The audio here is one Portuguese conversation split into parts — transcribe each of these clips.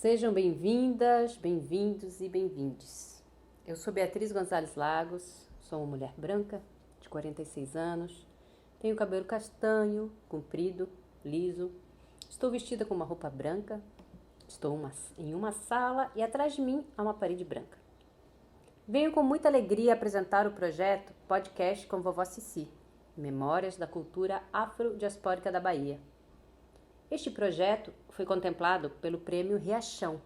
Sejam bem-vindas, bem-vindos e bem-vindes. Eu sou Beatriz Gonzalez Lagos, sou uma mulher branca, de 46 anos, tenho cabelo castanho, comprido, liso, estou vestida com uma roupa branca, estou em uma sala e atrás de mim há uma parede branca. Venho com muita alegria apresentar o projeto Podcast com Vovó Cici, Memórias da Cultura Afrodiaspórica da Bahia. Este projeto foi contemplado pelo Prêmio Riachão,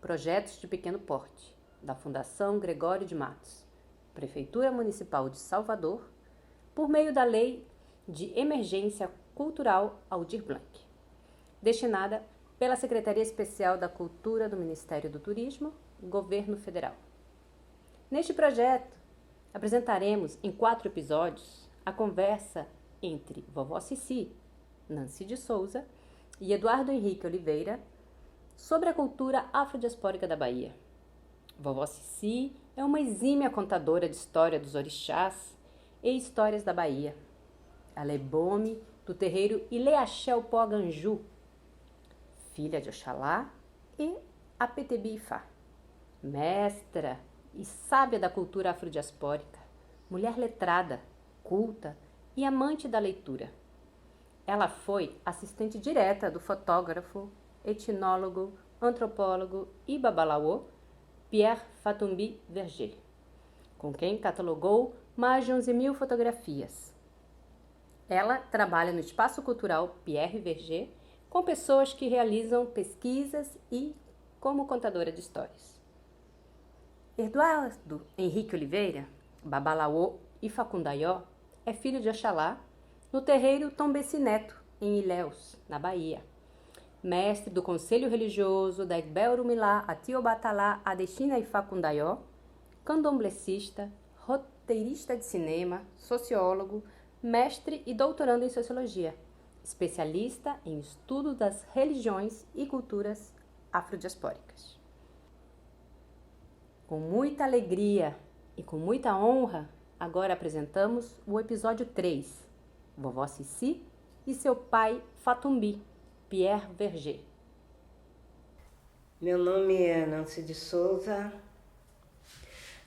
Projetos de Pequeno Porte, da Fundação Gregório de Matos, Prefeitura Municipal de Salvador, por meio da Lei de Emergência Cultural Aldir Blanc, destinada pela Secretaria Especial da Cultura do Ministério do Turismo, Governo Federal. Neste projeto, apresentaremos em 4 episódios a conversa entre Vovó Cici, Nancy de Souza e Eduardo Henrique Oliveira sobre a cultura afrodiaspórica da Bahia. Vovó Cici é uma exímia contadora de história dos orixás e histórias da Bahia. Ela é bome do terreiro Ileaxé Poganju, filha de Oxalá e Apetebi Ifá, mestra e sábia da cultura afrodiaspórica, mulher letrada, culta e amante da leitura. Ela foi assistente direta do fotógrafo, etnólogo, antropólogo e babalaô Pierre Fatumbi Verger, com quem catalogou mais de 11.000 fotografias. Ela trabalha no Espaço Cultural Pierre Verger com pessoas que realizam pesquisas e como contadora de histórias. Eduardo Henrique Oliveira, babalaô e facundaió, é filho de Oxalá no terreiro Tombeci Neto, em Ilhéus, na Bahia. Mestre do Conselho Religioso da Igbel-Rumilá Atiobatalá Adexina e Facundaió, candomblessista, roteirista de cinema, sociólogo, mestre e doutorando em Sociologia, especialista em estudo das religiões e culturas afrodiaspóricas. Com muita alegria e com muita honra, agora apresentamos o episódio 3, Vovó Cici e seu pai Fatumbi, Pierre Verger. Meu nome é Nancy de Souza.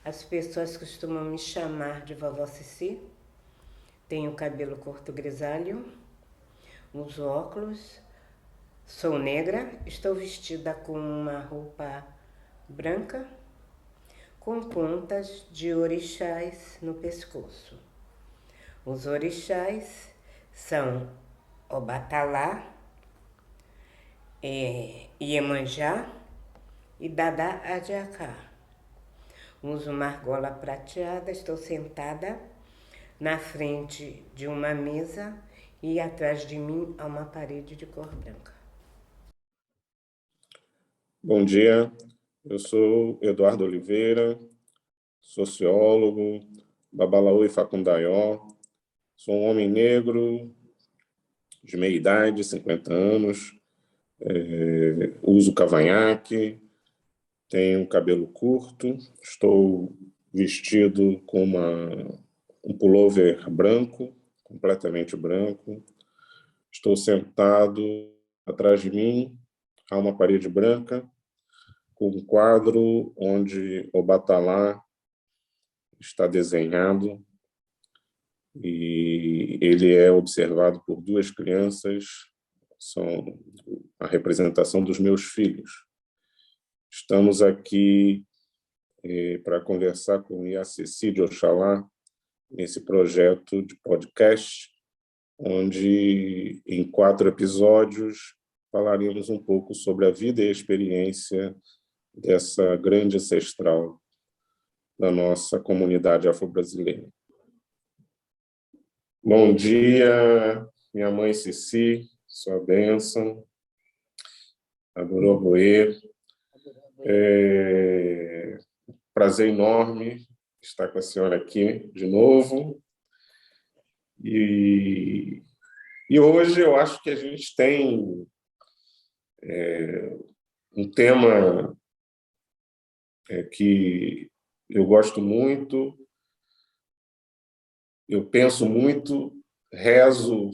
As pessoas costumam me chamar de Vovó Cici. Tenho cabelo curto grisalho, uso óculos, sou negra, estou vestida com uma roupa branca com pontas de orixás no pescoço. Os orixás são Obatalá, Iemanjá e Dada Adiacá. Uso uma argola prateada, estou sentada na frente de uma mesa e atrás de mim há uma parede de cor branca. Bom dia, eu sou Eduardo Oliveira, sociólogo, babalaô e facundaió, sou um homem negro, de meia idade, 50 anos, uso cavanhaque, tenho cabelo curto, estou vestido com um pullover branco, completamente branco, estou sentado atrás de mim, há uma parede branca, com um quadro onde Obatalá está desenhado e ele é observado por 2 crianças, são a representação dos meus filhos. Estamos aqui para conversar com Cici de Oxalá nesse projeto de podcast, onde em 4 episódios falaremos um pouco sobre a vida e a experiência dessa grande ancestral da nossa comunidade afro-brasileira. Bom dia, minha mãe Cici, sua bênção, Adoroboê. Prazer enorme estar com a senhora aqui de novo. E hoje eu acho que a gente tem um tema que eu gosto muito, eu penso muito, rezo,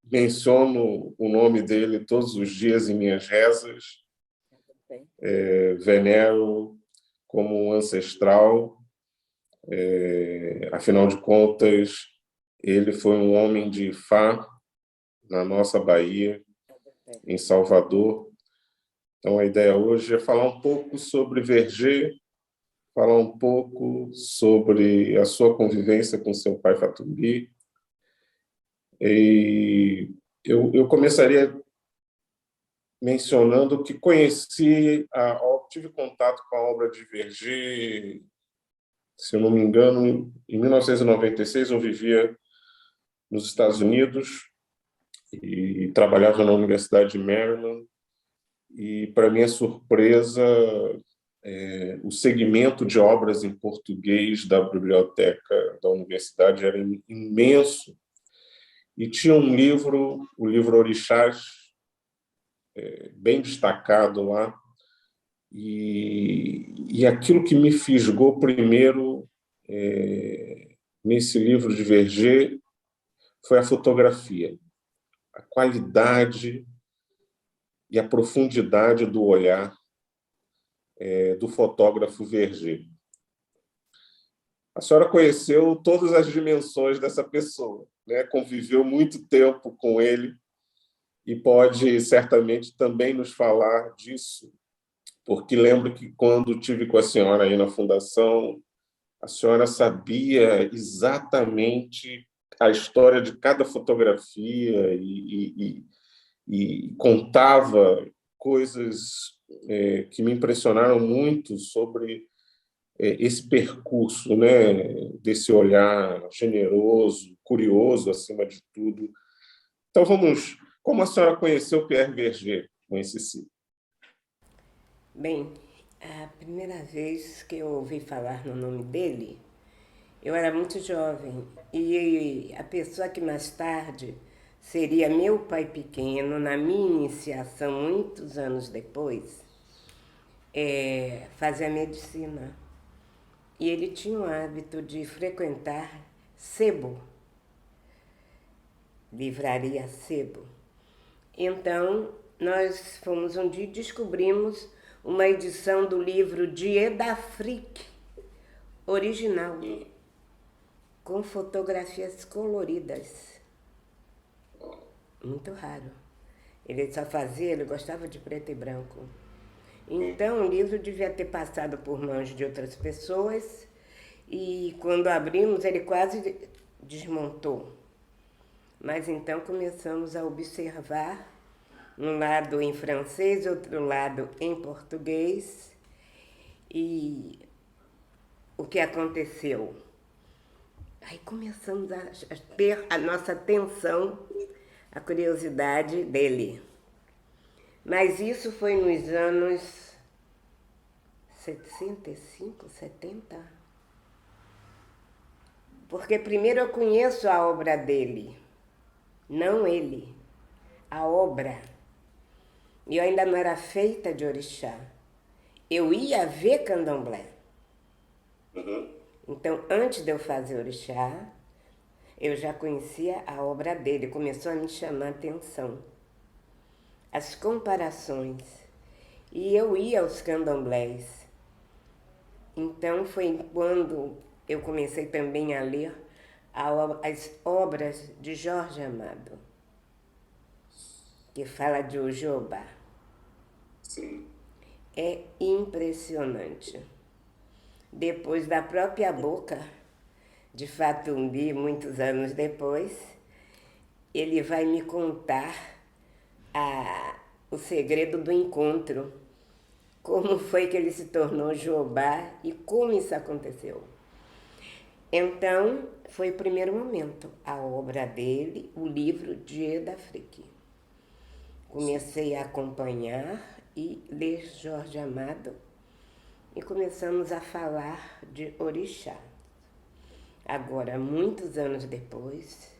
menciono o nome dele todos os dias em minhas rezas, venero como um ancestral. Afinal de contas, ele foi um homem de Ifá, na nossa Bahia, em Salvador. Então, a ideia hoje é falar um pouco sobre Verger, falar um pouco sobre a sua convivência com seu pai Fatumbi. E eu começaria mencionando que tive contato com a obra de Verger, se eu não me engano, em 1996. Eu vivia nos Estados Unidos e trabalhava na Universidade de Maryland. E, para minha surpresa, o segmento de obras em português da biblioteca da universidade era imenso. E tinha um livro, o livro Orixás, bem destacado lá. E aquilo que me fisgou primeiro nesse livro de Verger foi a fotografia, a qualidade e a profundidade do olhar do fotógrafo Verger. A senhora conheceu todas as dimensões dessa pessoa, né? Conviveu muito tempo com ele e pode certamente também nos falar disso, porque lembro que quando tive com a senhora aí na fundação, a senhora sabia exatamente a história de cada fotografia e contava coisas que me impressionaram muito sobre esse percurso, né, desse olhar generoso, curioso, acima de tudo. Então, como a senhora conheceu Pierre Verger, com esse si? Bem, a primeira vez que eu ouvi falar no nome dele, eu era muito jovem e a pessoa que mais tarde seria meu pai pequeno, na minha iniciação, muitos anos depois, fazia medicina. E ele tinha o hábito de frequentar Sebo, livraria Sebo. Então, nós fomos um dia e descobrimos uma edição do livro Dieu d'Afrique, original, com fotografias coloridas. Muito raro. Ele gostava de preto e branco. Então, o livro devia ter passado por mãos de outras pessoas e, quando abrimos, ele quase desmontou. Mas então começamos a observar, um lado em francês, outro lado em português. E o que aconteceu? Aí começamos a ter a nossa atenção, a curiosidade dele. Mas isso foi nos anos 65, 70? Porque primeiro eu conheço a obra dele, não ele, a obra. E eu ainda não era feita de orixá. Eu ia ver candomblé. Então, antes de eu fazer orixá, eu já conhecia a obra dele, começou a me chamar a atenção. As comparações. E eu ia aos candomblés. Então foi quando eu comecei também a ler as obras de Jorge Amado, que fala de Ojobá. Sim. É impressionante. Depois da própria boca de Fatumbi, muitos anos depois, ele vai me contar o segredo do encontro, como foi que ele se tornou Jeová e como isso aconteceu. Então, foi o primeiro momento, a obra dele, o livro Dieu d'Afrique. Comecei a acompanhar e ler Jorge Amado e começamos a falar de orixá. Agora, muitos anos depois,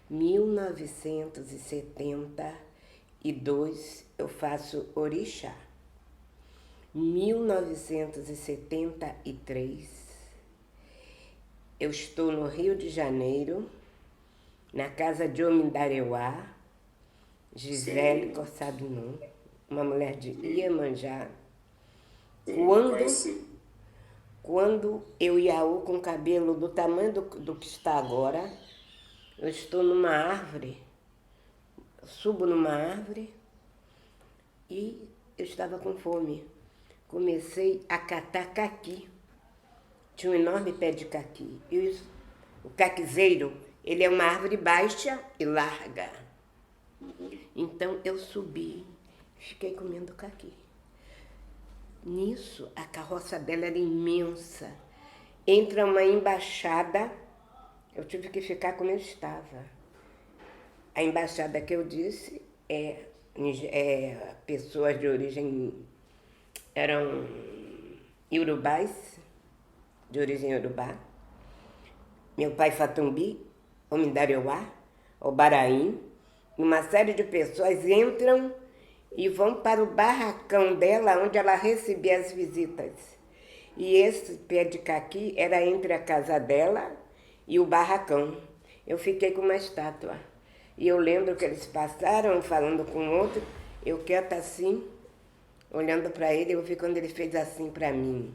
1972, eu faço orixá. 1973, eu estou no Rio de Janeiro, na casa de Omindareuá, Gisele Cossabinum, uma mulher de Iemanjá, Quando eu e Iaú com o cabelo do tamanho do que está agora, eu estou numa árvore, subo numa árvore e eu estava com fome. Comecei a catar caqui. Tinha um enorme pé de caqui. E o caquizeiro, ele é uma árvore baixa e larga. Então eu subi, fiquei comendo caqui. Nisso, a carroça dela era imensa. Entra uma embaixada, eu tive que ficar como eu estava. A embaixada que eu disse é pessoas de origem, eram iorubás, de origem iorubá. Meu pai Fatumbi, Omindariuá, Obaraim, uma série de pessoas entram e vão para o barracão dela, onde ela recebia as visitas. E esse pé de caqui era entre a casa dela e o barracão. Eu fiquei com uma estátua. E eu lembro que eles passaram falando com o outro, eu quieta assim, olhando para ele, eu vi quando ele fez assim para mim.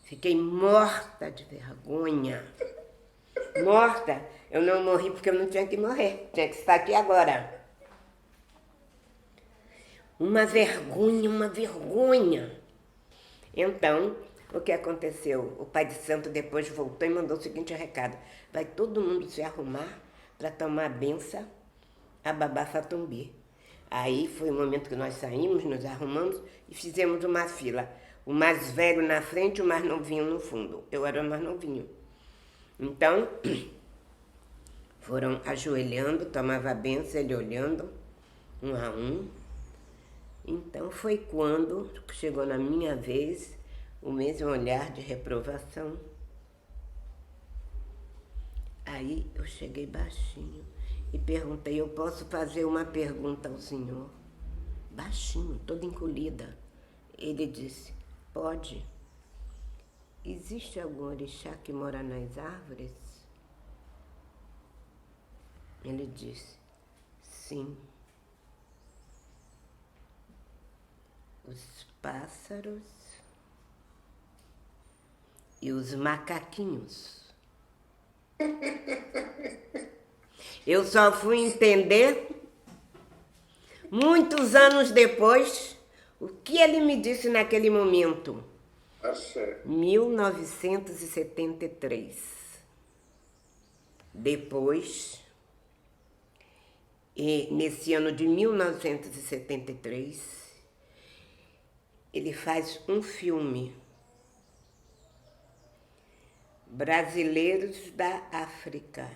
Fiquei morta de vergonha. Morta, eu não morri porque eu não tinha que morrer, tinha que estar aqui agora. Uma vergonha, uma vergonha. Então, o que aconteceu? O pai de santo depois voltou e mandou o seguinte recado: vai todo mundo se arrumar para tomar a benção a babá Fatumbi. Aí foi o momento que nós saímos, nos arrumamos e fizemos uma fila. O mais velho na frente, o mais novinho no fundo. Eu era o mais novinho. Então, foram ajoelhando, tomava a benção, ele olhando, um a um. Então foi quando chegou na minha vez o mesmo olhar de reprovação. Aí eu cheguei baixinho e perguntei: eu posso fazer uma pergunta ao senhor? Baixinho, toda encolhida. Ele disse: pode. Existe algum orixá que mora nas árvores? Ele disse: sim. Os pássaros e os macaquinhos. Eu só fui entender muitos anos depois o que ele me disse naquele momento. 1973. Depois, nesse ano de 1973, ele faz um filme, Brasileiros da África,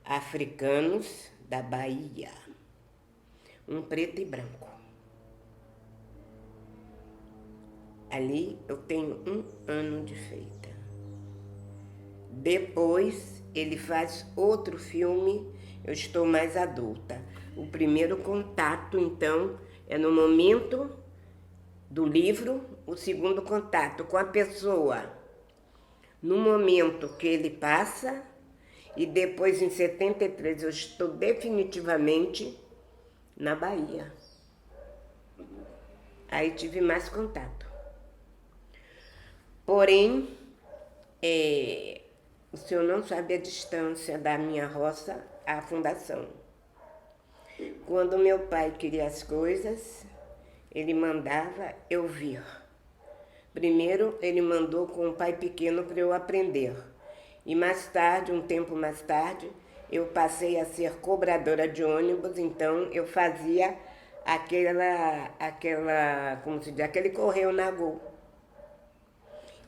Africanos da Bahia, um preto e branco. Ali eu tenho 1 ano de feita. Depois ele faz outro filme, eu estou mais adulta. O primeiro contato, então, é no momento do livro, o segundo contato com a pessoa, no momento que ele passa, e depois em 73 eu estou definitivamente na Bahia. Aí tive mais contato. Porém, o senhor não sabe a distância da minha roça à fundação. Quando meu pai queria as coisas, ele mandava eu vir. Primeiro, ele mandou com um pai pequeno para eu aprender. E mais tarde, um tempo mais tarde, eu passei a ser cobradora de ônibus, então eu fazia como se diz, aquele correio na Gol,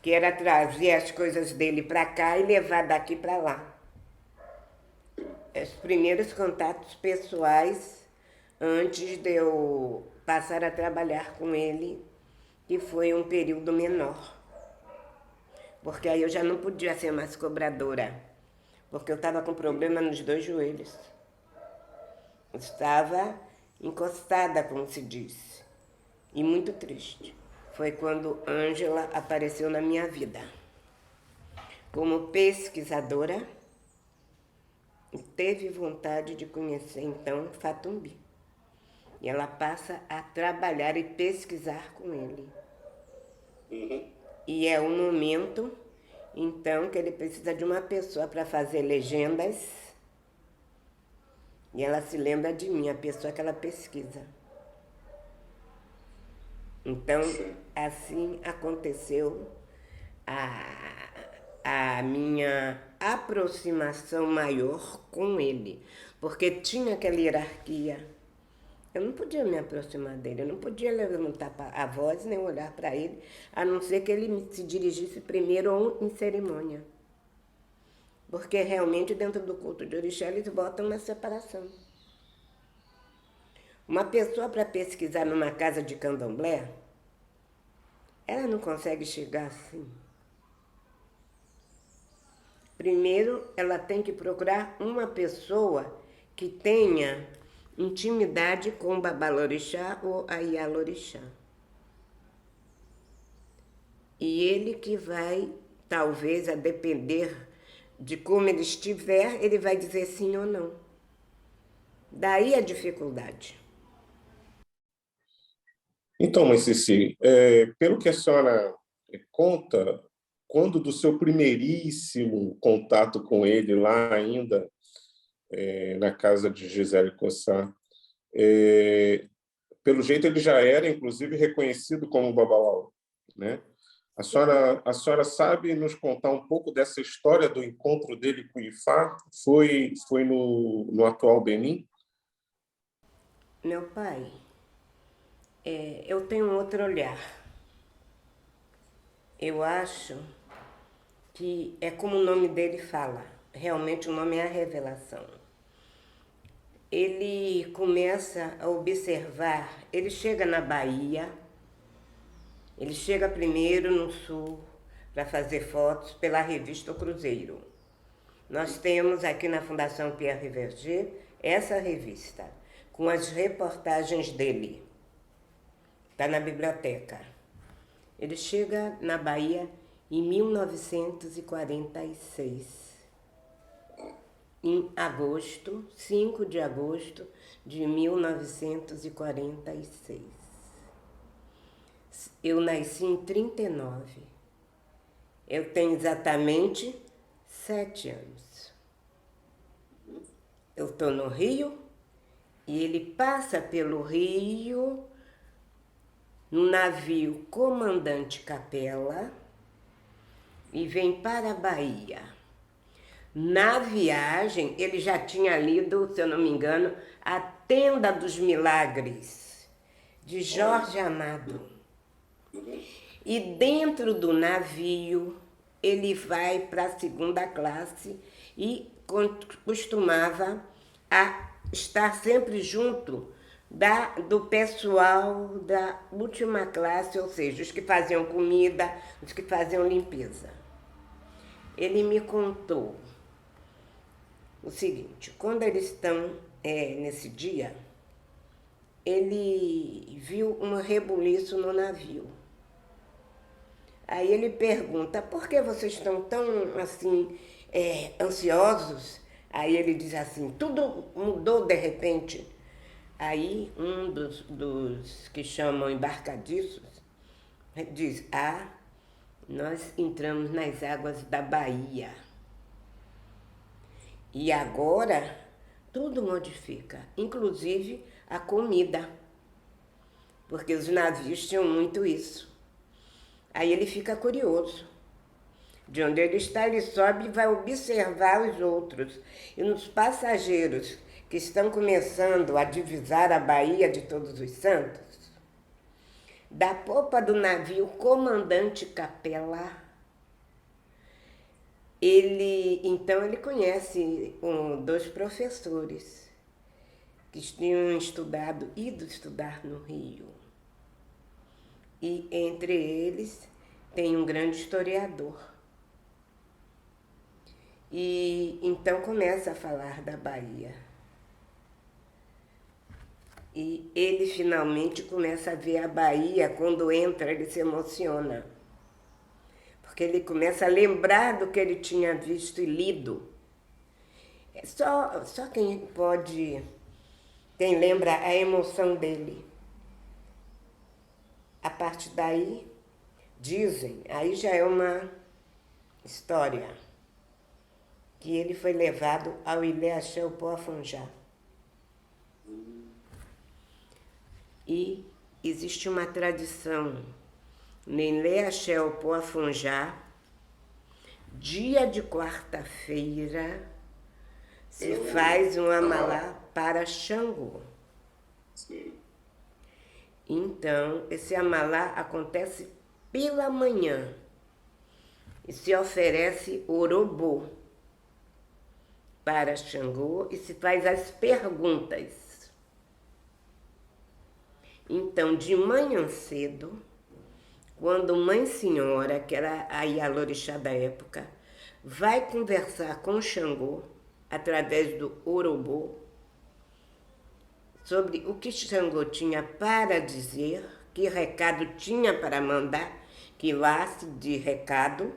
que era trazer as coisas dele para cá e levar daqui para lá. Os primeiros contatos pessoais antes de eu passar a trabalhar com ele, que foi um período menor. Porque aí eu já não podia ser mais cobradora, porque eu estava com problema nos 2 joelhos. Eu estava encostada, como se diz, e muito triste. Foi quando Ângela apareceu na minha vida. Como pesquisadora, teve vontade de conhecer então Fatumbi. E ela passa a trabalhar e pesquisar com ele. E é o momento, então, que ele precisa de uma pessoa para fazer legendas. E ela se lembra de mim, a pessoa que ela pesquisa. Então, assim aconteceu a minha aproximação maior com ele. Porque tinha aquela hierarquia. Eu não podia me aproximar dele, eu não podia levantar a voz nem olhar para ele, a não ser que ele se dirigisse primeiro em cerimônia. Porque realmente dentro do culto de orixá eles botam uma separação. Uma pessoa para pesquisar numa casa de candomblé, ela não consegue chegar assim. Primeiro, ela tem que procurar uma pessoa que tenha intimidade com o babalorixá ou a ialorixá. E ele que vai, talvez, a depender de como ele estiver, ele vai dizer sim ou não. Daí a dificuldade. Então, mãe Ceci, pelo que a senhora conta, quando do seu primeiríssimo contato com ele, lá ainda na casa de Gisele Cossá, pelo jeito ele já era, inclusive, reconhecido como Babalaô, né? A senhora sabe nos contar um pouco dessa história do encontro dele com o Ifá? Foi no atual Benin? Meu pai, eu tenho um outro olhar. Eu acho que é como o nome dele fala. Realmente o nome é a revelação. Ele começa a observar, ele chega na Bahia, ele chega primeiro no sul para fazer fotos pela revista O Cruzeiro. Nós temos aqui na Fundação Pierre Verger essa revista, com as reportagens dele. Está na biblioteca. Ele chega na Bahia em 1946. Em agosto, 5 de agosto de 1946. Eu nasci em 39. Eu tenho exatamente 7 anos. Eu estou no Rio e ele passa pelo Rio no navio Comandante Capela e vem para a Bahia. Na viagem, ele já tinha lido, se eu não me engano, A Tenda dos Milagres, de Jorge Amado. E dentro do navio, ele vai para a 2ª classe e costumava a estar sempre junto do pessoal da última classe, ou seja, os que faziam comida, os que faziam limpeza. Ele me contou o seguinte: quando eles estão nesse dia, ele viu um rebuliço no navio. Aí ele pergunta: por que vocês estão tão assim ansiosos? Aí ele diz assim: tudo mudou de repente. Aí um dos que chamam embarcadiços diz: nós entramos nas águas da Bahia. E agora tudo modifica, inclusive a comida, porque os navios tinham muito isso. Aí ele fica curioso. De onde ele está, ele sobe e vai observar os outros. E nos passageiros que estão começando a divisar a Baía de Todos os Santos, da popa do navio Comandante Capela, ele conhece 2 professores que tinham ido estudar no Rio. E entre eles tem um grande historiador. E então começa a falar da Bahia. E ele finalmente começa a ver a Bahia. Quando entra, ele se emociona. Porque ele começa a lembrar do que ele tinha visto e lido. Só quem pode, quem lembra a emoção dele. A partir daí, dizem, aí já é uma história, que ele foi levado ao Ilê Axé Opoafonjá. E existe uma tradição, no Ilê Axé Opoafonjá, dia de quarta-feira, se faz um amalá para Xangô. Sim. Então, esse amalá acontece pela manhã e se oferece orobô para Xangô e se faz as perguntas. Então, de manhã cedo, quando Mãe Senhora, que era a Ialorixá da época, vai conversar com Xangô, através do orobô, sobre o que Xangô tinha para dizer, que recado tinha para mandar, que laço de recado.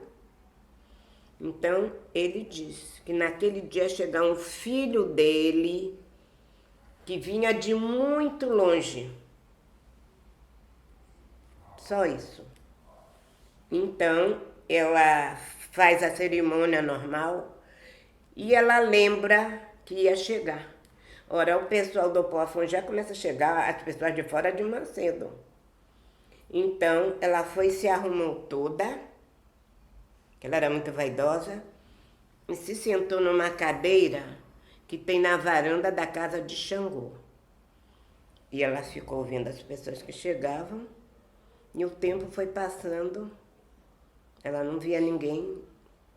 Então, ele disse que naquele dia ia chegar um filho dele, que vinha de muito longe. Só isso. Então, ela faz a cerimônia normal e ela lembra que ia chegar. Ora, o pessoal do Opoafonjá começa a chegar, as pessoas de fora de manhã cedo. Então, ela foi e se arrumou toda, que ela era muito vaidosa, e se sentou numa cadeira que tem na varanda da casa de Xangô. E ela ficou ouvindo as pessoas que chegavam, e o tempo foi passando, ela não via ninguém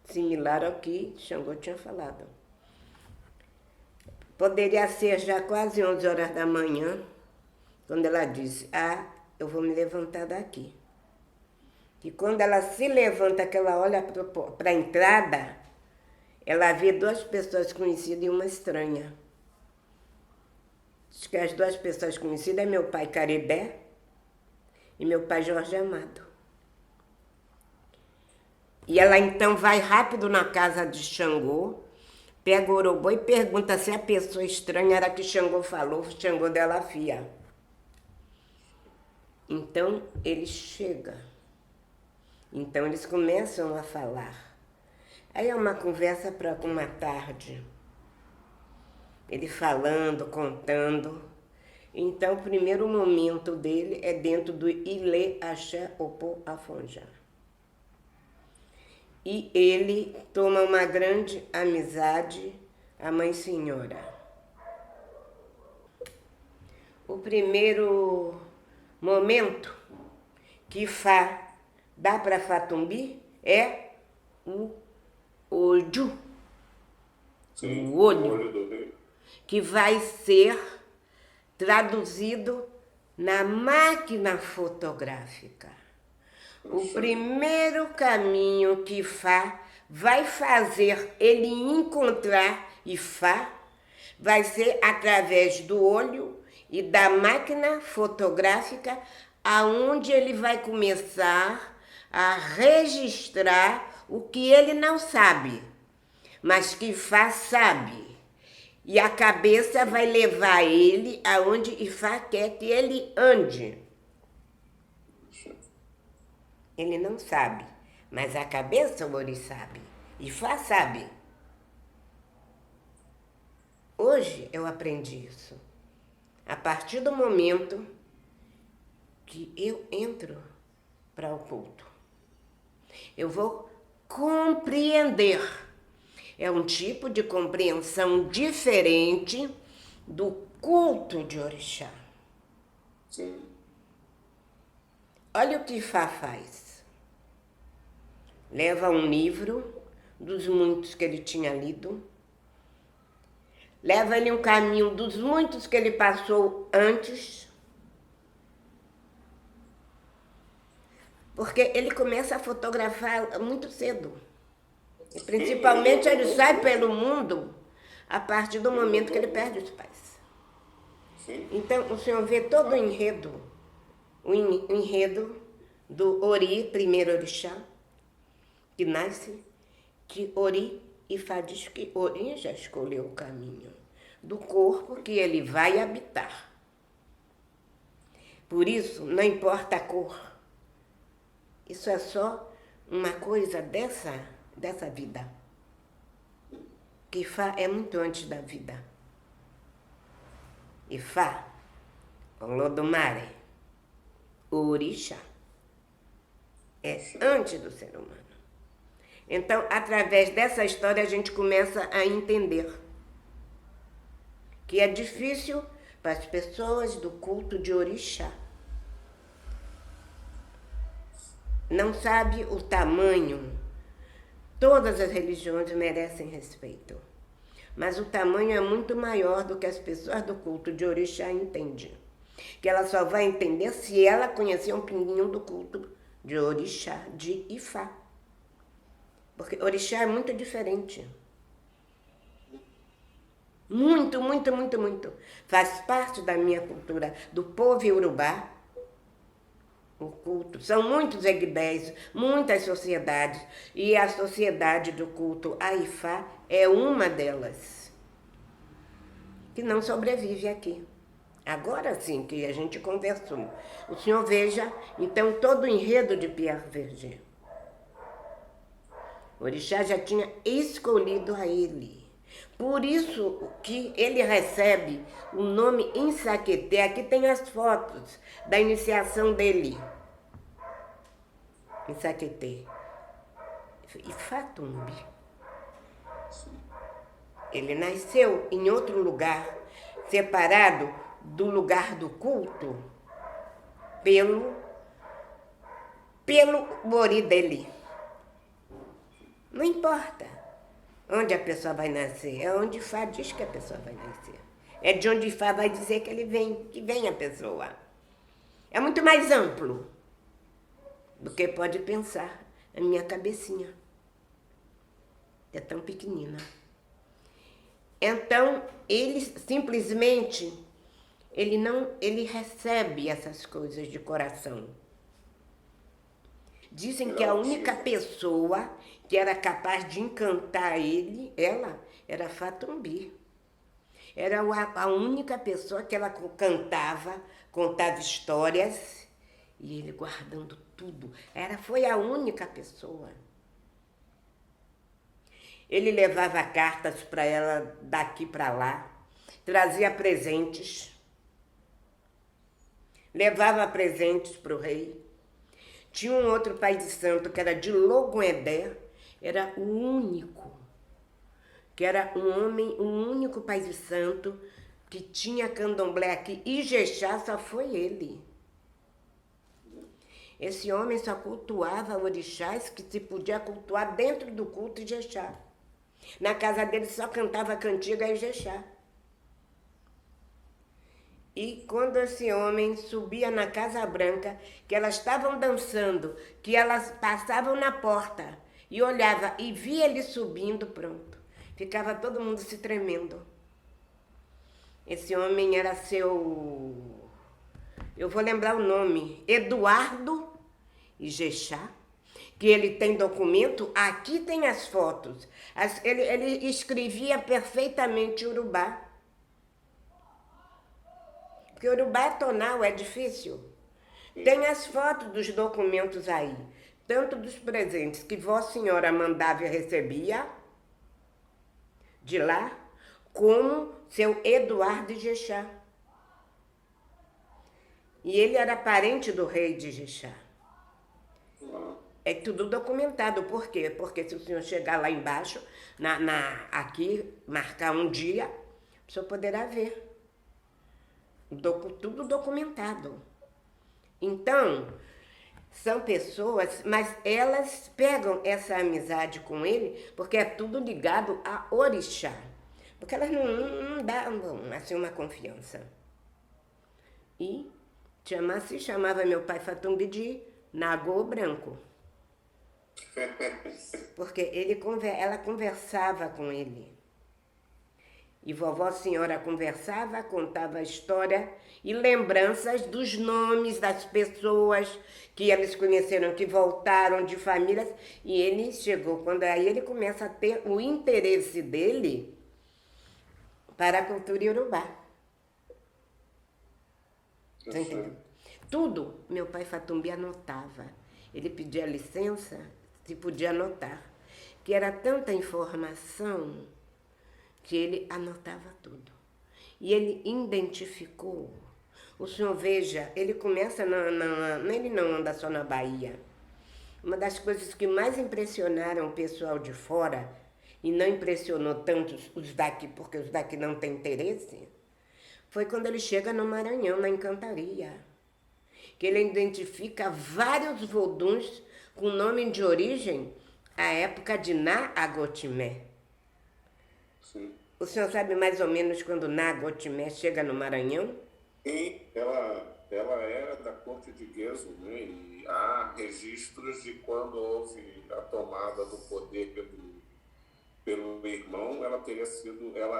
similar ao que Xangô tinha falado. Poderia ser já quase 11 horas da manhã, quando ela disse, eu vou me levantar daqui. E quando ela se levanta, que ela olha para a entrada, ela vê duas pessoas conhecidas e uma estranha. Diz que as duas pessoas conhecidas é meu pai Caribé e meu pai Jorge Amado. E ela então vai rápido na casa de Xangô, pega o orobô e pergunta se a pessoa estranha era que Xangô falou, Xangô dela fia. Então ele chega. Então eles começam a falar. Aí é uma conversa para uma tarde. Ele falando, contando. Então o primeiro momento dele é dentro do Ilê Axé Opoafonjá. E ele toma uma grande amizade à Mãe Senhora. O primeiro momento que dá para Fatumbi é o olho. Sim, o olho do rei. que vai ser traduzido na máquina fotográfica. O primeiro caminho que Fá vai fazer ele encontrar Ifá vai ser através do olho e da máquina fotográfica, aonde ele vai começar a registrar o que ele não sabe, mas que Ifá sabe. E a cabeça vai levar ele aonde Ifá quer que ele ande. Ele não sabe, mas a cabeça o Ori sabe. Ifá sabe. Hoje eu aprendi isso. A partir do momento que eu entro para o culto, eu vou compreender. É um tipo de compreensão diferente do culto de Orixá. Sim. Olha o que Ifá faz. Leva um livro dos muitos que ele tinha lido, leva ele um caminho dos muitos que ele passou antes, porque ele começa a fotografar muito cedo. E principalmente ele sai pelo mundo a partir do momento que ele perde os pais. Então o senhor vê todo o enredo do Ori, primeiro orixá, que nasce de Ori Ifá diz que Orim já escolheu o caminho do corpo que ele vai habitar. Por isso, não importa a cor. Isso é só uma coisa dessa vida. Que Ifá é muito antes da vida. Ifá, Olodumare, o orixá, é antes do ser humano. Então, através dessa história, a gente começa a entender que é difícil para as pessoas do culto de orixá. Não sabe o tamanho. Todas as religiões merecem respeito. Mas o tamanho é muito maior do que as pessoas do culto de orixá entendem. Que ela só vai entender se ela conhecer um pinguinho do culto de orixá, de Ifá. Porque orixá é muito diferente. Muito, muito, muito, muito. Faz parte da minha cultura, do povo iorubá, o culto. São muitos egbés, muitas sociedades. E a sociedade do culto a Ifá é uma delas, que não sobrevive aqui. Agora sim que a gente conversou. O senhor veja, então, todo o enredo de Pierre Verger. O orixá já tinha escolhido a ele. Por isso que ele recebe o nome Insaqueté. Aqui tem as fotos da iniciação dele. Insaqueté. Ifá Tumbi. Ele nasceu em outro lugar, separado do lugar do culto pelo bori dele. Não importa onde a pessoa vai nascer, é onde Ifá diz que a pessoa vai nascer. É de onde Ifá vai dizer que ele vem, que vem a pessoa. É muito mais amplo do que pode pensar a minha cabecinha. É tão pequenina. Então, ele simplesmente, ele recebe essas coisas de coração. Dizem que a única pessoa que era capaz de encantar ela era Fá Tumbi. Era a única pessoa que ela contava histórias, e ele guardando tudo. Foi a única pessoa. Ele levava cartas para ela daqui para lá, trazia presentes, levava presentes para o rei. Tinha um outro pai de santo que era de Logoedé, era o único, que era um único pai de santo que tinha candomblé aqui. Ijexá só foi ele. Esse homem só cultuava orixás que se podia cultuar dentro do culto Ijexá. Na casa dele só cantava cantiga Ijexá. E quando esse homem subia na Casa Branca, que elas estavam dançando, que elas passavam na porta e olhava e via ele subindo, pronto. Ficava todo mundo se tremendo. Esse homem era eu vou lembrar o nome, Eduardo Ijexá, que ele tem documento, aqui tem as fotos. Ele escrevia perfeitamente urubá. Porque urubá tonal é difícil. Tem as fotos dos documentos aí, tanto dos presentes que Vossa Senhora mandava e recebia de lá, como seu Eduardo Ijexá. E ele era parente do rei de Ijexá. É tudo documentado. Por quê? Porque se o senhor chegar lá embaixo, aqui, marcar um dia, o senhor poderá ver. Tudo documentado. Então, são pessoas, mas elas pegam essa amizade com ele porque é tudo ligado a orixá. Porque elas não davam assim uma confiança. E se chamava meu pai Fá Tumbi de Nagô Branco. Porque ela conversava com ele. E vovó senhora conversava, contava a história e lembranças dos nomes das pessoas que eles conheceram, que voltaram de famílias. E ele chegou, quando aí ele começa a ter o interesse dele para a cultura iorubá. Tá entendendo? Tudo, meu pai Fatumbi anotava. Ele pedia licença, se podia anotar. Que era tanta informação que ele anotava tudo. E ele identificou. O senhor veja, ele começa, ele não anda só na Bahia. Uma das coisas que mais impressionaram o pessoal de fora, e não impressionou tanto os daqui, porque os daqui não têm interesse, foi quando ele chega no Maranhão, na Encantaria. Que ele identifica vários voduns com nome de origem à época de Nagotimé. Sim. O senhor sabe mais ou menos quando Nagotimé chega no Maranhão? E ela era da corte de Guezo, né? E há registros de quando houve a tomada do poder pelo irmão, ela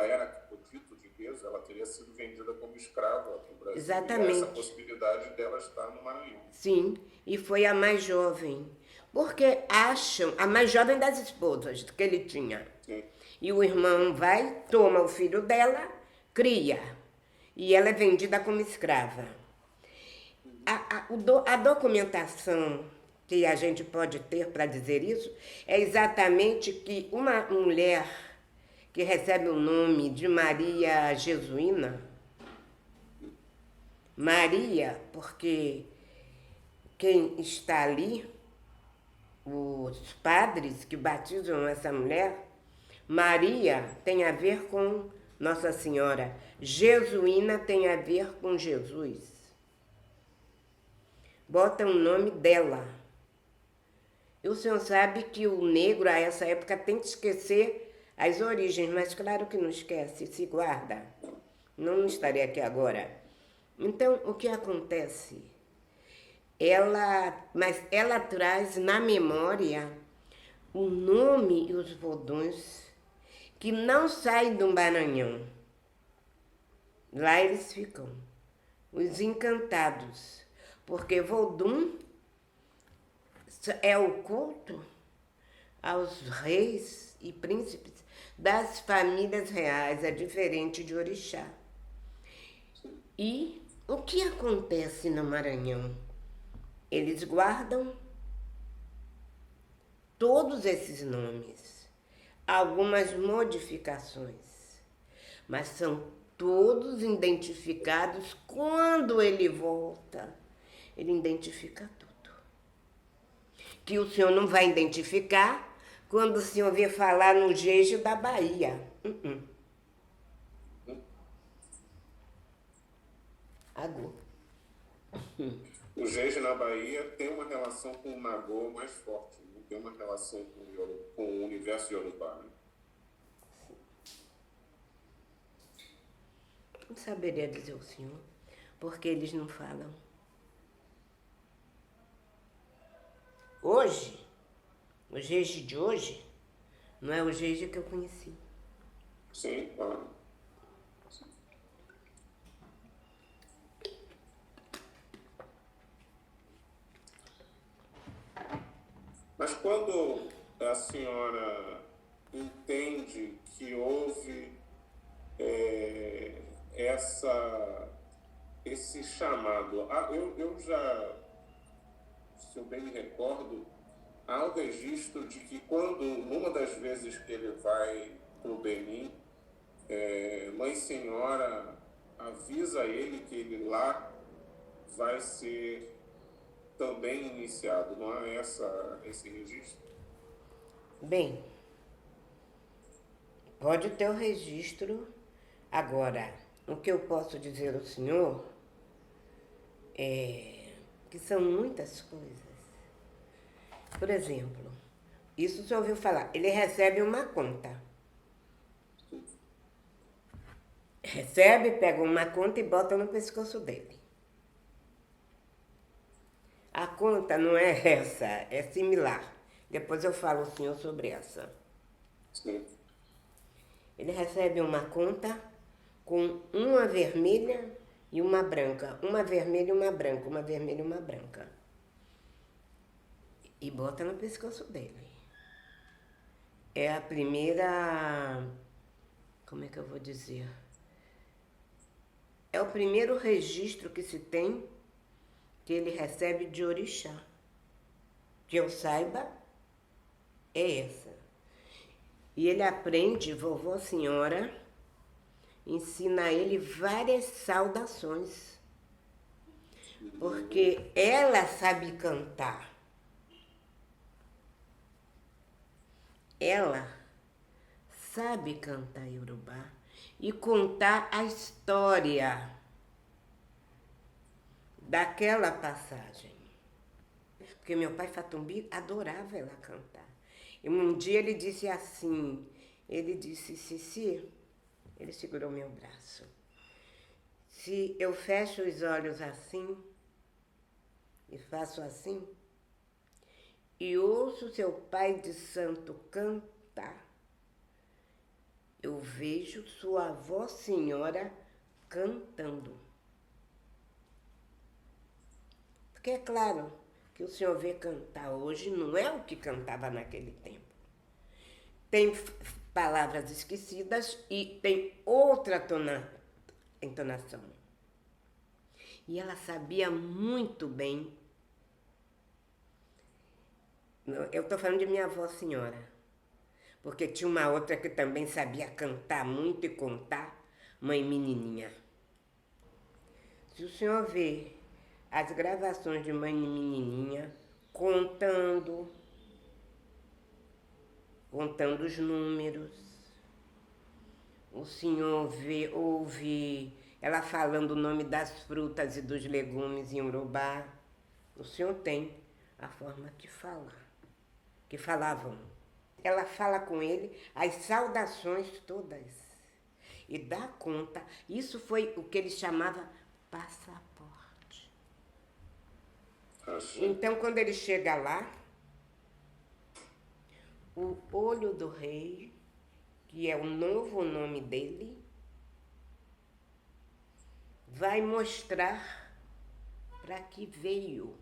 era o dito de Guezo, ela teria sido vendida como escrava aqui no Brasil. Exatamente. E essa possibilidade dela estar no Maranhão. Sim, e foi a mais jovem. Porque acham, a mais jovem das esposas que ele tinha. Sim. E o irmão vai, toma o filho dela, cria. E ela é vendida como escrava. A documentação que a gente pode ter para dizer isso é exatamente que uma mulher que recebe o nome de Maria Jesuína, Maria, porque quem está ali, os padres que batizam essa mulher, Maria tem a ver com Nossa Senhora, Jesuína tem a ver com Jesus. Bota o nome dela. E o senhor sabe que o negro, a essa época, tem que esquecer as origens, mas claro que não esquece, se guarda. Não estaria aqui agora. Então, o que acontece? Mas ela traz na memória o nome e os voduns que não saem do Maranhão. Lá eles ficam, os encantados, porque vodum é o culto aos reis e príncipes das famílias reais, é diferente de orixá. E o que acontece no Maranhão? Eles guardam todos esses nomes, algumas modificações, mas são todos identificados. Quando ele volta, ele identifica tudo. Que o senhor não vai identificar quando o senhor vir falar no Jeje da Bahia. Agô. O Jeje na Bahia tem uma relação com o Nagô mais forte, né? Tem uma relação com o universo iorubá, né? Não saberia dizer o senhor, porque eles não falam. Hoje, o Jeje de hoje, não é o Jeje que eu conheci. Sim, claro. Mas quando a senhora entende que houve esse chamado, eu já, se eu bem me recordo, há o registro de que quando, numa das vezes que ele vai para o Benin, Mãe Senhora avisa ele que ele lá vai ser também iniciado, não há esse registro? Bem, pode ter o registro. Agora, o que eu posso dizer ao senhor é que são muitas coisas. Por exemplo, isso você ouviu falar, ele recebe uma conta. Recebe, pega uma conta e bota no pescoço dele. A conta não é essa, é similar. Depois eu falo ao senhor sobre essa. Sim. Ele recebe uma conta com uma vermelha e uma branca. Uma vermelha e uma branca, uma vermelha e uma branca. E bota no pescoço dele. É a primeira... Como é que eu vou dizer? É o primeiro registro que se tem que ele recebe de orixá. Que eu saiba, é essa. E ele aprende, vovó senhora ensina a ele várias saudações. Porque ela sabe cantar. Ela sabe cantar Iorubá e contar a história daquela passagem. Porque meu pai Fatumbi adorava ela cantar. E um dia ele disse assim, ele disse, Cici, ele segurou meu braço. Se eu fecho os olhos assim e faço assim, e ouço seu pai de santo cantar, eu vejo sua avó senhora cantando. Porque é claro que o senhor vê cantar hoje não é o que cantava naquele tempo. Tem palavras esquecidas e tem outra entonação. E ela sabia muito bem. Eu estou falando de minha avó senhora, porque tinha uma outra que também sabia cantar muito e contar, mãe menininha. Se o senhor vê as gravações de mãe menininha contando os números, o senhor ouve ela falando o nome das frutas e dos legumes em Urubá, o senhor tem a forma que falavam. Ela fala com ele as saudações todas e dá conta. Isso foi o que ele chamava passaporte. Então, quando ele chega lá, o olho do rei, que é o novo nome dele, vai mostrar para que veio.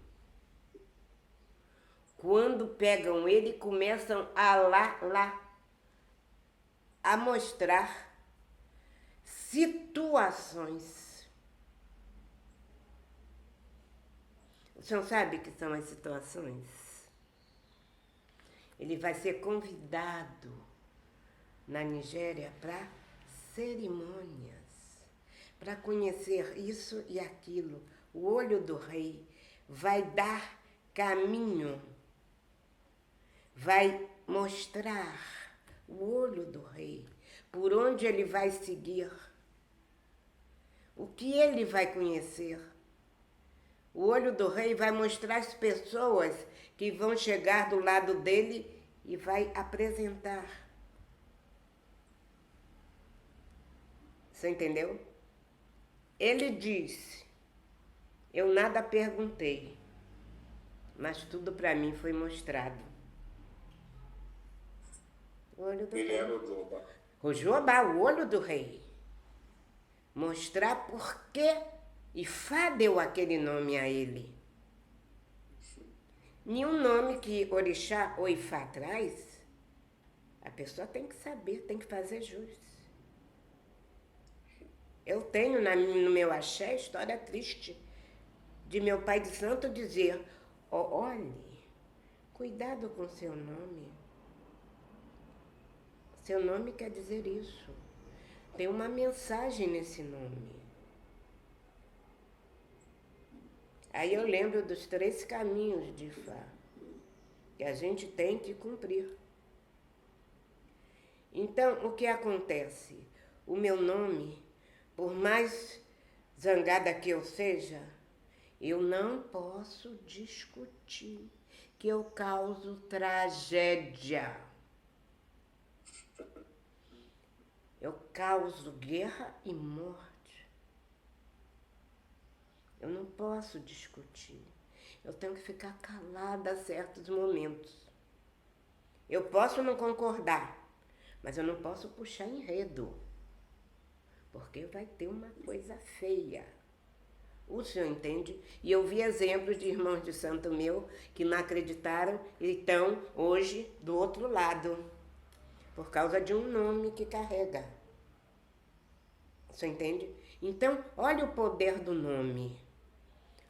Quando pegam ele, começam a mostrar situações. O senhor sabe que são as situações? Ele vai ser convidado na Nigéria para cerimônias, para conhecer isso e aquilo. O olho do rei vai dar caminho, vai mostrar o olho do rei, por onde ele vai seguir, o que ele vai conhecer. O olho do rei vai mostrar as pessoas que vão chegar do lado dele e vai apresentar. Você entendeu? Ele disse, eu nada perguntei, mas tudo para mim foi mostrado. O olho do rei. O Jobá, o olho do rei. Mostrar por que Ifá deu aquele nome a ele. Nenhum nome que orixá ou Ifá traz, a pessoa tem que saber, tem que fazer jus. Eu tenho no meu axé história triste de meu pai de santo dizer, olhe, cuidado com seu nome. Seu nome quer dizer isso. Tem uma mensagem nesse nome. Aí eu lembro dos 3 caminhos de Ifá, que a gente tem que cumprir. Então, o que acontece? O meu nome, por mais zangada que eu seja, eu não posso discutir que eu causo tragédia. Eu causo guerra e morte. Eu não posso discutir. Eu tenho que ficar calada a certos momentos. Eu posso não concordar, mas eu não posso puxar enredo, porque vai ter uma coisa feia. O senhor entende? E eu vi exemplos de irmãos de santo meu que não acreditaram e estão hoje do outro lado, por causa de um nome que carrega. Você entende? Então, olha o poder do nome.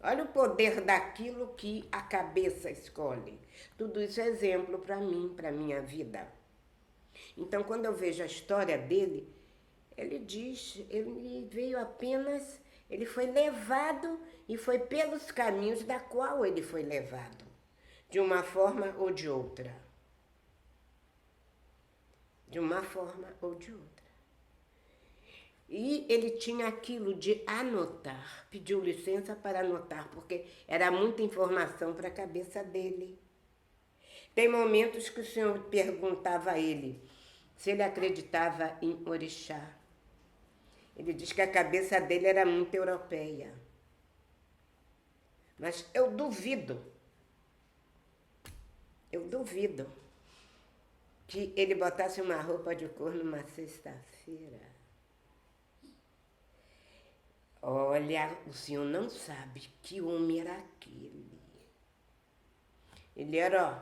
Olha o poder daquilo que a cabeça escolhe. Tudo isso é exemplo para mim, para minha vida. Então, quando eu vejo a história dele, ele diz, ele veio apenas, ele foi levado e foi pelos caminhos da qual ele foi levado, de uma forma ou de outra. De uma forma ou de outra. E ele tinha aquilo de anotar, pediu licença para anotar, porque era muita informação para a cabeça dele. Tem momentos que o senhor perguntava a ele se ele acreditava em orixá. Ele diz que a cabeça dele era muito europeia. Mas eu duvido que ele botasse uma roupa de cor numa sexta-feira. Olha, o senhor não sabe que homem era aquele. Ele era, ó,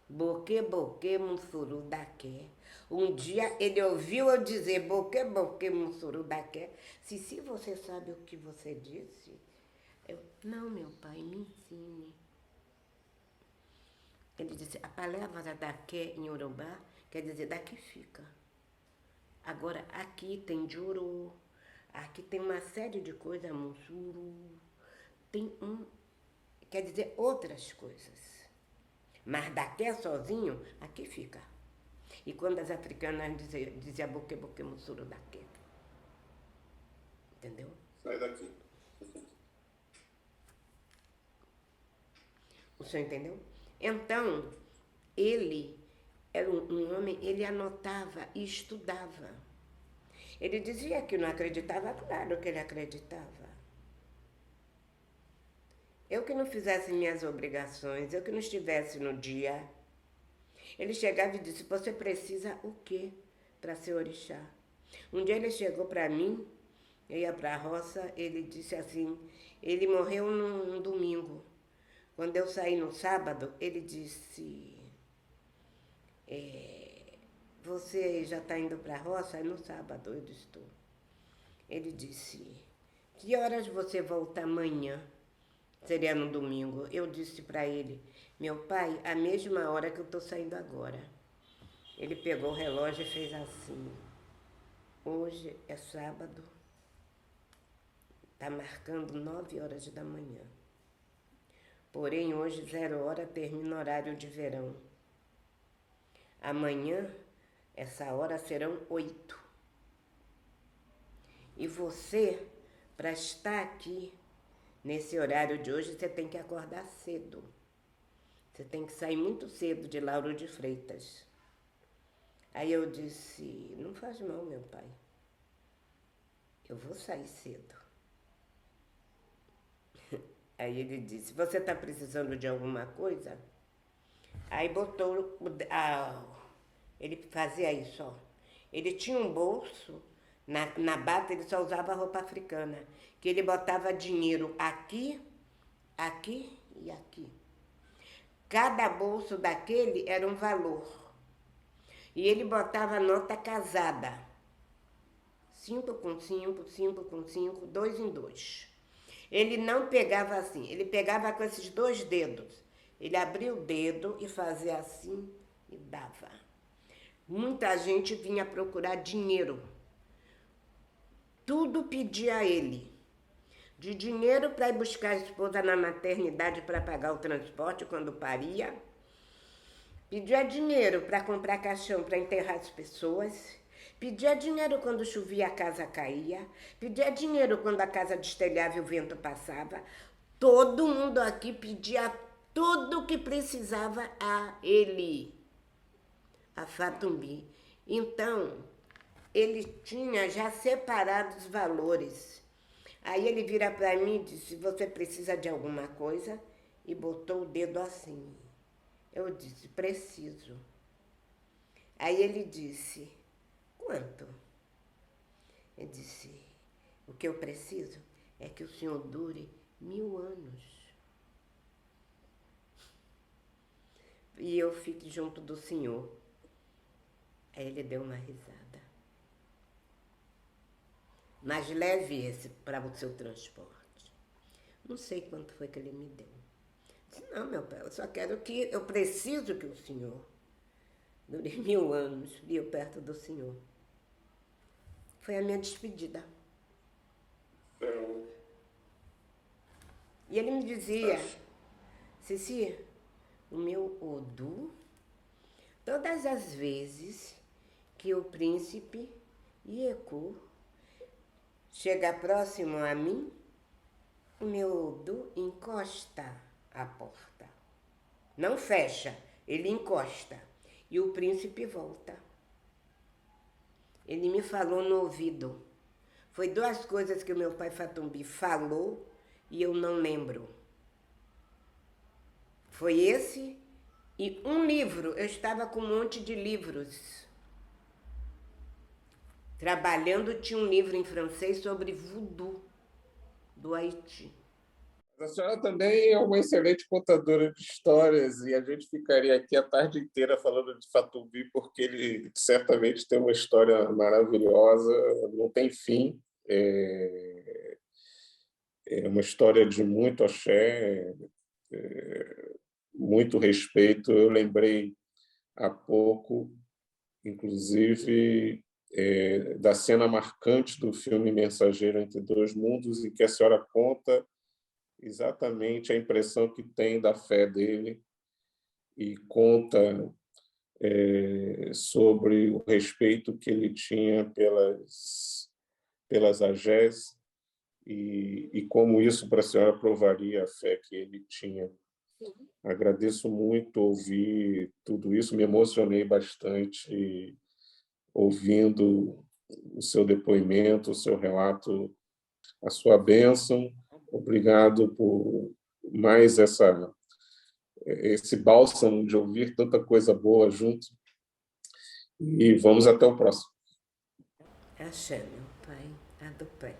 boque, mussuru daqué. Um dia ele ouviu eu dizer boque, mussuru daqué. Se você sabe o que você disse? Eu, não, meu pai, me ensine. Ele disse, a palavra daqué em Yorubá quer dizer daqui fica. Agora, aqui tem juru, aqui tem uma série de coisas, mussuru, tem quer dizer outras coisas. Mas daqué sozinho, aqui fica. E quando as africanas diziam boque, mussuru daqué. Entendeu? Sai daqui. O senhor entendeu? Então, ele era um homem, ele anotava e estudava. Ele dizia que não acreditava, claro que ele acreditava. Eu que não fizesse minhas obrigações, eu que não estivesse no dia. Ele chegava e disse, você precisa o quê para ser orixá? Um dia ele chegou para mim, eu ia para a roça, ele disse assim, ele morreu num domingo. Quando eu saí no sábado, ele disse, você já está indo para a roça? É no sábado, eu estou. Ele disse, que horas você volta amanhã? Seria no domingo. Eu disse para ele, meu pai, a mesma hora que eu estou saindo agora. Ele pegou o relógio e fez assim, hoje é sábado, está marcando 9 horas da manhã. Porém, hoje, 0 hora, termina o horário de verão. Amanhã, essa hora serão 8. E você, para estar aqui, nesse horário de hoje, você tem que acordar cedo. Você tem que sair muito cedo de Lauro de Freitas. Aí eu disse, não faz mal, meu pai. Eu vou sair cedo. Aí ele disse, você está precisando de alguma coisa? Aí botou, ele fazia isso, ó. Ele tinha um bolso, na bata ele só usava roupa africana, que ele botava dinheiro aqui, aqui e aqui. Cada bolso daquele era um valor. E ele botava nota casada. 5 com 5, 5 com 5, 2 em 2. Ele não pegava assim, ele pegava com esses 2 dedos. Ele abria o dedo e fazia assim e dava. Muita gente vinha procurar dinheiro. Tudo pedia a ele. De dinheiro para ir buscar a esposa na maternidade para pagar o transporte quando paria. Pedia dinheiro para comprar caixão para enterrar as pessoas. Pedia dinheiro quando chovia, a casa caía. Pedia dinheiro quando a casa destelhava e o vento passava. Todo mundo aqui pedia tudo o que precisava a ele, a Fatumbi. Então, ele tinha já separado os valores. Aí ele vira para mim e disse, você precisa de alguma coisa? E botou o dedo assim. Eu disse, preciso. Aí ele disse, quanto? Eu disse, o que eu preciso é que o senhor dure 1000 anos. E eu fique junto do senhor. Aí ele deu uma risada. Mas leve esse para o seu transporte. Não sei quanto foi que ele me deu. Eu disse, não, meu pai, eu só quero que, eu preciso que o senhor dure 1000 anos e eu perto do senhor. Foi a minha despedida. E ele me dizia, Cici, o meu Odu, todas as vezes que o príncipe Ieku chega próximo a mim, o meu Odu encosta a porta. Não fecha, ele encosta. E o príncipe volta. Ele me falou no ouvido. Foi 2 coisas que o meu pai Fatumbi falou e eu não lembro. Foi esse e um livro. Eu estava com um monte de livros. Trabalhando, tinha um livro em francês sobre voodoo do Haiti. A senhora também é uma excelente contadora de histórias e a gente ficaria aqui a tarde inteira falando de Fatumbi, porque ele certamente tem uma história maravilhosa, não tem fim. É uma história de muito axé, muito respeito. Eu lembrei há pouco, inclusive, da cena marcante do filme Mensageiro entre Dois Mundos, em que a senhora conta exatamente a impressão que tem da fé dele e conta sobre o respeito que ele tinha pelas agés e como isso para a senhora provaria a fé que ele tinha. Agradeço muito ouvir tudo isso, me emocionei bastante ouvindo o seu depoimento, o seu relato, a sua bênção. Obrigado por mais esse bálsamo de ouvir tanta coisa boa junto. E vamos até o próximo. Axé, meu pai, a do pé.